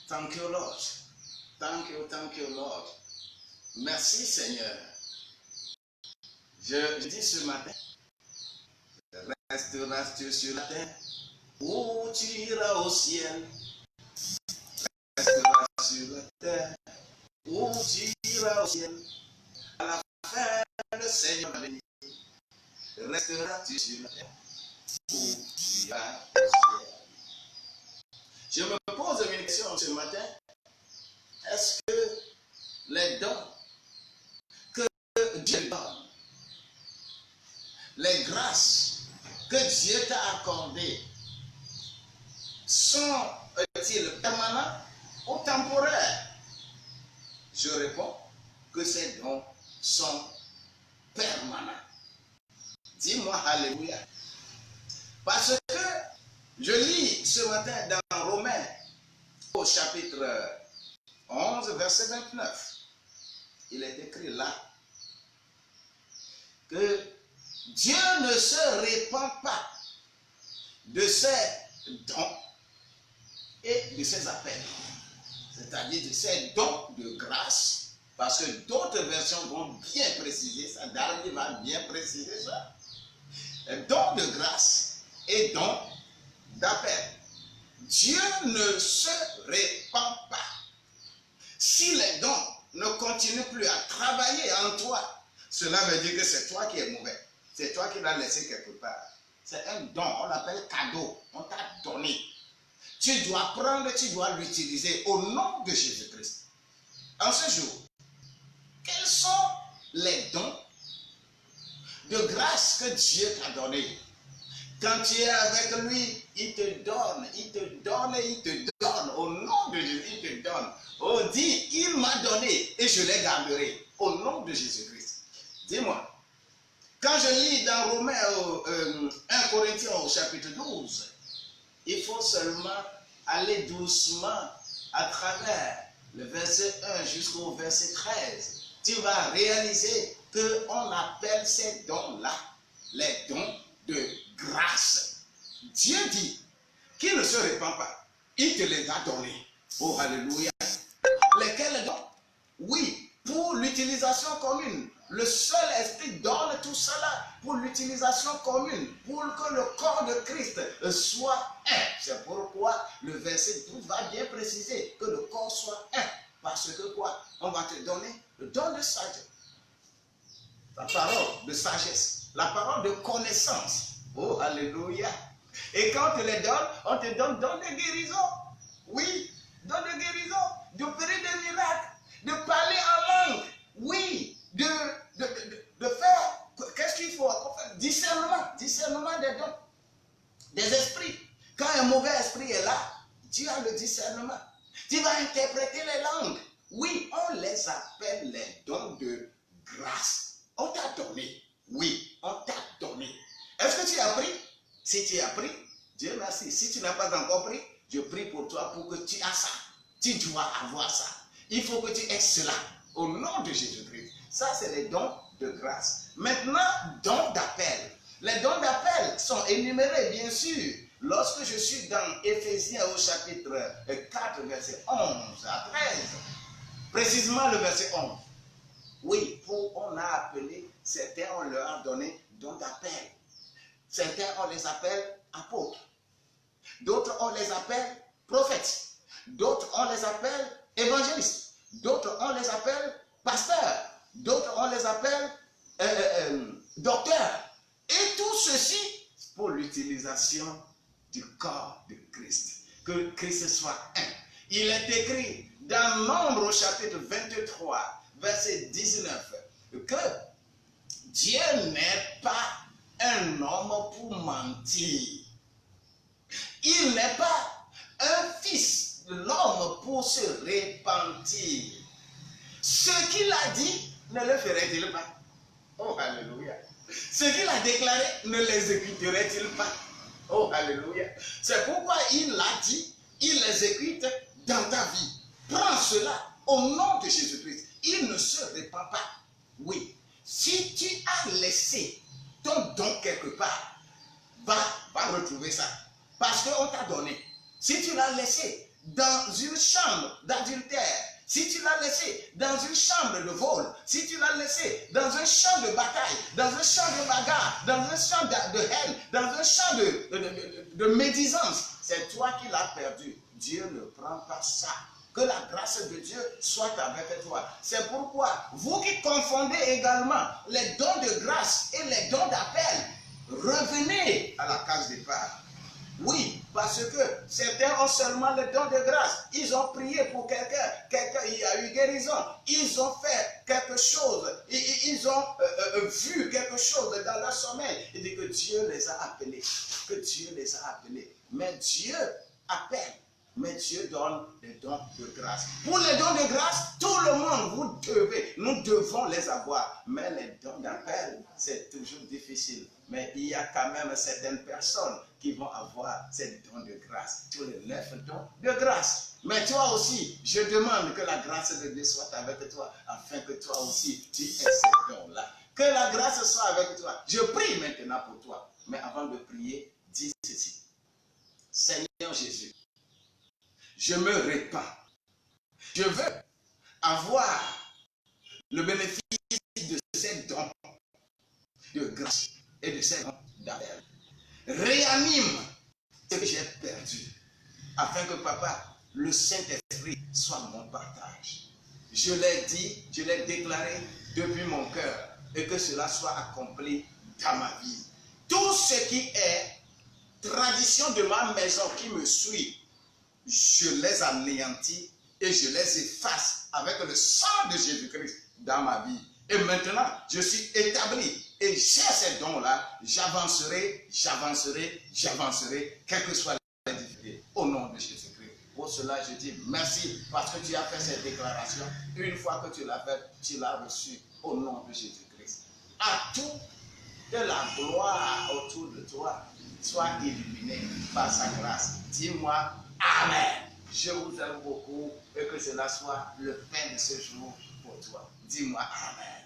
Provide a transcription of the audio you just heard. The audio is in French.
Thank you, Lord. Thank you, Lord. Merci, Seigneur. Je dis ce matin, resteras-tu sur la terre ou tu iras au ciel? Resteras sur la terre ou tu iras au ciel? À la fin, le Seigneur va venir. Resteras-tu sur la terre ou tu iras au ciel? Je me pose une question ce matin. Est-ce que les dons que Dieu donne, les grâces que Dieu t'a accordées, sont-ils permanents ou temporaires? Je réponds que ces dons sont permanents. Dis-moi alléluia. Parce que je lis ce matin dans Romains au chapitre 11, verset 29. Il est écrit là que Dieu ne se répand pas de ses dons et de ses appels. C'est-à-dire de ses dons de grâce, parce que d'autres versions vont bien préciser ça. Darby va bien préciser ça. Dons de grâce et dons d'appel. Dieu ne se répand pas. Si les dons ne continuent plus à travailler en toi, cela veut dire que c'est toi qui es mauvais. C'est toi qui l'as laissé quelque part. C'est un don, on l'appelle cadeau. On t'a donné. Tu dois prendre, tu dois l'utiliser au nom de Jésus-Christ. En ce jour, quels sont les dons de grâce que Dieu t'a donnés? Quand tu es avec lui, il te donne, il te donne et il te donne. Au nom de Jésus, il te donne. Oh, dis, il m'a donné et je les garderai. Au nom de Jésus-Christ. Dis-moi, quand je lis dans Romains 1 Corinthiens au chapitre 12, il faut seulement aller doucement à travers le verset 1 jusqu'au verset 13. Tu vas réaliser qu'on appelle ces dons-là les dons de grâce. Dieu dit qu'il ne se répand pas. Il te les a donnés. Oh, alléluia. Lesquels dons? Oui, pour l'utilisation commune. Le seul esprit donne tout cela pour l'utilisation commune, pour que le corps de Christ soit un. C'est pourquoi le verset 12 va bien préciser que le corps soit un. Parce que quoi? On va te donner le don de sagesse, la parole de sagesse, la parole de connaissance. Oh, alléluia. Et quand on te les donne, on te donne don de guérison. Oui, don de guérison, d'opérer des miracles, de parler en langue. Oui, de faire, qu'est-ce qu'il faut? Discernement des dons, des esprits. Quand un mauvais esprit est là, tu as le discernement. Tu vas interpréter les langues. Oui, on les appelle les dons de grâce. On t'a donné. Oui, on t'a donné. Est-ce que tu as pris? Si tu as pris, Dieu merci. Si tu n'as pas encore pris, je prie pour toi pour que tu aies ça. Tu dois avoir ça. Il faut que tu aies cela. Au nom de Jésus-Christ. Ça, c'est les dons de grâce. Maintenant, dons d'appel. Les dons d'appel sont énumérés, bien sûr. Lorsque je suis dans Éphésiens au chapitre 4, verset 11 à 13. Précisément le verset 11. Oui, on a appelé, certains on leur a donné dons d'appel. Certains on les appelle apôtres. D'autres on les appelle prophètes. D'autres on les appelle évangélistes. D'autres on les appelle pasteurs. D'autres on les appelle docteurs. Et tout ceci pour l'utilisation du corps de Christ. Que Christ soit un. Il est écrit dans Nombre au chapitre 23, verset 19, que Dieu n'est pas un homme pour mentir. Il n'est pas un fils de l'homme pour se repentir. Ce qu'il a dit, ne le ferait-il pas? Oh, alléluia. Ce qu'il a déclaré, ne l'exécuterait-il pas? Oh, alléluia. C'est pourquoi il l'a dit, il l'exécute dans ta vie. Prends cela au nom de Jésus-Christ. Il ne se répand pas. Oui. Si tu as laissé ton don quelque part, va retrouver ça. Parce qu'on t'a donné. Si tu l'as laissé dans une chambre d'adultère, si tu l'as laissé dans une chambre de vol, si tu l'as laissé dans un champ de bataille, dans un champ de bagarre, dans un champ de haine, dans un champ de médisance, c'est toi qui l'as perdu. Dieu ne prend pas ça. Que la grâce de Dieu soit avec toi. C'est pourquoi, vous qui confondez également les dons de grâce et les dons d'appel, revenez à la case départ. Oui, parce que certains ont seulement le don de grâce. Ils ont prié pour quelqu'un, il y a eu guérison. Ils ont fait quelque chose, ils ont vu quelque chose dans leur sommeil. Il dit que Dieu les a appelés, que Dieu les a appelés. Mais Dieu appelle, mais Dieu donne les dons de grâce. Pour les dons de grâce, tout le monde, nous devons les avoir. Mais les dons d'appel, c'est toujours difficile. Mais il y a quand même certaines personnes qui vont avoir ces dons de grâce, tous les 9 dons de grâce. Mais toi aussi, je demande que la grâce de Dieu soit avec toi, afin que toi aussi, tu aies ces dons-là. Que la grâce soit avec toi. Je prie maintenant pour toi. Mais avant de prier, dis ceci. Seigneur Jésus, je me répands. Je veux avoir le bénéfice de ces dons de grâce et de ces dons d'appel. Réanime ce que j'ai perdu, afin que papa, le Saint-Esprit soit mon partage. Je l'ai dit, je l'ai déclaré depuis mon cœur, et que cela soit accompli dans ma vie. Tout ce qui est tradition de ma maison qui me suit, je les anéantis et je les efface avec le sang de Jésus-Christ dans ma vie. Et maintenant, je suis établi et j'ai ces dons-là. J'avancerai, j'avancerai, j'avancerai, quelles que soient les difficultés, au nom de Jésus-Christ. Pour cela, je dis merci parce que tu as fait cette déclaration. Une fois que tu l'as fait, tu l'as reçu au nom de Jésus-Christ. À tout de la gloire autour de toi soit illuminé par sa grâce. Dis-moi Amen. Je vous aime beaucoup et que cela soit le pain de ce jour pour toi. Dis-moi Amen.